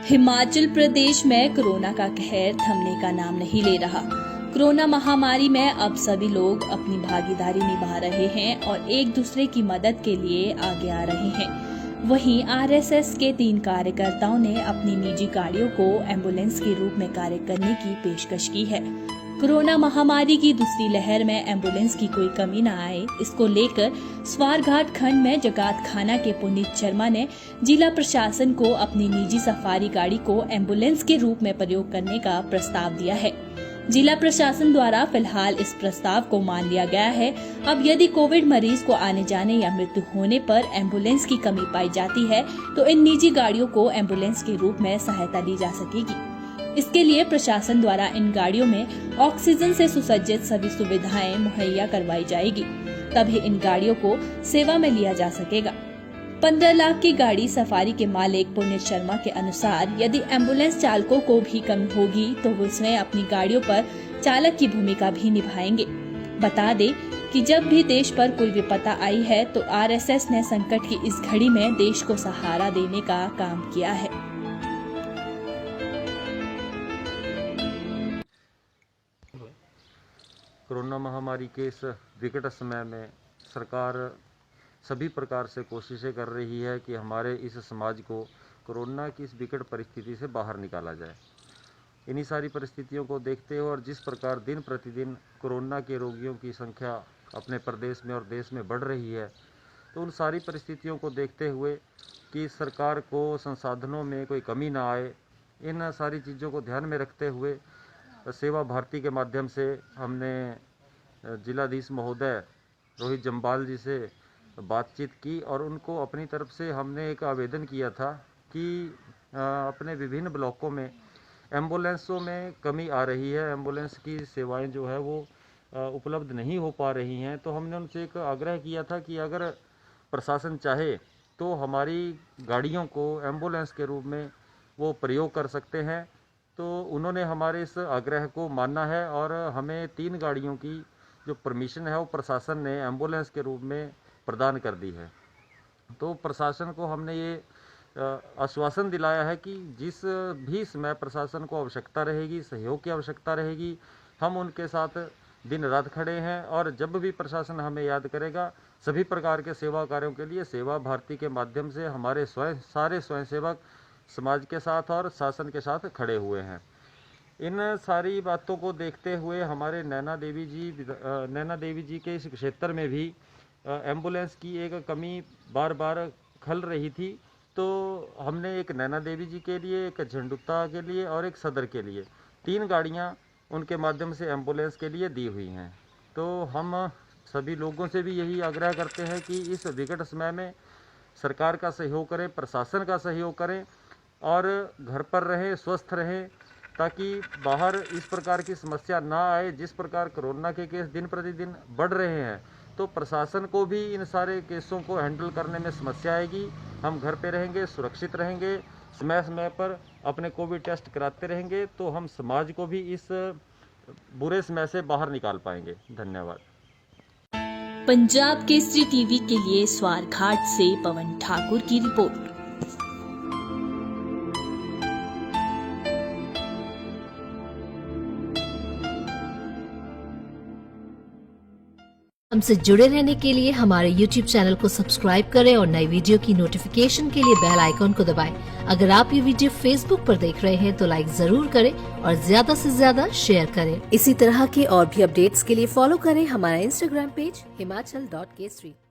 हिमाचल प्रदेश में कोरोना का कहर थमने का नाम नहीं ले रहा। कोरोना महामारी में अब सभी लोग अपनी भागीदारी निभा रहे हैं और एक दूसरे की मदद के लिए आगे आ रहे हैं। वहीं आरएसएस के 3 कार्यकर्ताओं ने अपनी निजी गाड़ियों को एम्बुलेंस के रूप में कार्य करने की पेशकश की है। कोरोना महामारी की दूसरी लहर में एम्बुलेंस की कोई कमी न आए, इसको लेकर स्वारघाट खंड में जगात खाना के पुनीत शर्मा ने जिला प्रशासन को अपनी निजी सफारी गाड़ी को एम्बुलेंस के रूप में प्रयोग करने का प्रस्ताव दिया है। जिला प्रशासन द्वारा फिलहाल इस प्रस्ताव को मान लिया गया है। अब यदि कोविड मरीज को आने जाने या मृत्यु होने पर एम्बुलेंस की कमी पाई जाती है तो इन निजी गाड़ियों को एम्बुलेंस के रूप में सहायता दी जा सकेगी। इसके लिए प्रशासन द्वारा इन गाड़ियों में ऑक्सीजन से सुसज्जित सभी सुविधाएं मुहैया करवाई जाएगी, तभी इन गाड़ियों को सेवा में लिया जा सकेगा। 15 लाख की गाड़ी सफारी के मालिक पुनीत शर्मा के अनुसार यदि एम्बुलेंस चालकों को भी कमी होगी तो वो स्वयं अपनी गाड़ियों पर चालक की भूमिका भी निभाएंगे। बता दें कि जब भी देश पर कोई विपदा आई है तो आरएसएस ने संकट की इस घड़ी में देश को सहारा देने का काम किया है। कोरोना महामारी के इस विकट समय में सरकार सभी प्रकार से कोशिशें कर रही है कि हमारे इस समाज को कोरोना की इस विकट परिस्थिति से बाहर निकाला जाए। इन्हीं सारी परिस्थितियों को देखते हुए और जिस प्रकार दिन प्रतिदिन कोरोना के रोगियों की संख्या अपने प्रदेश में और देश में बढ़ रही है, तो उन सारी परिस्थितियों को देखते हुए कि सरकार को संसाधनों में कोई कमी ना आए, इन सारी चीज़ों को ध्यान में रखते हुए सेवा भारती के माध्यम से हमने जिलाधीश महोदय रोहित जम्बाल जी से बातचीत की और उनको अपनी तरफ से हमने एक आवेदन किया था कि अपने विभिन्न ब्लॉकों में एम्बुलेंसों में कमी आ रही है, एम्बुलेंस की सेवाएं जो है वो उपलब्ध नहीं हो पा रही हैं। तो हमने उनसे एक आग्रह किया था कि अगर प्रशासन चाहे तो हमारी गाड़ियों को एम्बुलेंस के रूप में वो प्रयोग कर सकते हैं। तो उन्होंने हमारे इस आग्रह को माना है और हमें 3 गाड़ियों की जो परमिशन है वो प्रशासन ने एम्बुलेंस के रूप में प्रदान कर दी है। तो प्रशासन को हमने ये आश्वासन दिलाया है कि जिस भी समय प्रशासन को आवश्यकता रहेगी, सहयोग की आवश्यकता रहेगी, हम उनके साथ दिन रात खड़े हैं और जब भी प्रशासन हमें याद करेगा, सभी प्रकार के सेवा कार्यों के लिए सेवा भारती के माध्यम से हमारे सारे स्वयंसेवक समाज के साथ और शासन के साथ खड़े हुए हैं। इन सारी बातों को देखते हुए हमारे नैना देवी जी के इस क्षेत्र में भी एम्बुलेंस की एक कमी बार बार खल रही थी। तो हमने एक नैना देवी जी के लिए, एक झंडुता के लिए और एक सदर के लिए 3 गाड़ियां उनके माध्यम से एम्बुलेंस के लिए दी हुई हैं। तो हम सभी लोगों से भी यही आग्रह करते हैं कि इस विकट समय में सरकार का सहयोग करें, प्रशासन का सहयोग करें और घर पर रहें, स्वस्थ रहें, ताकि बाहर इस प्रकार की समस्या ना आए। जिस प्रकार कोरोना के केस दिन प्रतिदिन बढ़ रहे हैं तो प्रशासन को भी इन सारे केसों को हैंडल करने में समस्या आएगी। हम घर पे रहेंगे, सुरक्षित रहेंगे, समय समय पर अपने कोविड टेस्ट कराते रहेंगे तो हम समाज को भी इस बुरे समय से बाहर निकाल पाएंगे। धन्यवाद। पंजाब केसरी टीवी के लिए स्वारघाट से पवन ठाकुर की रिपोर्ट। हमसे जुड़े रहने के लिए हमारे YouTube चैनल को सब्सक्राइब करें और नई वीडियो की नोटिफिकेशन के लिए बेल आइकॉन को दबाएं। अगर आप ये वीडियो Facebook पर देख रहे हैं तो लाइक जरूर करें और ज्यादा से ज्यादा शेयर करें। इसी तरह के और भी अपडेट्स के लिए फॉलो करें हमारा Instagram पेज himachal.k3।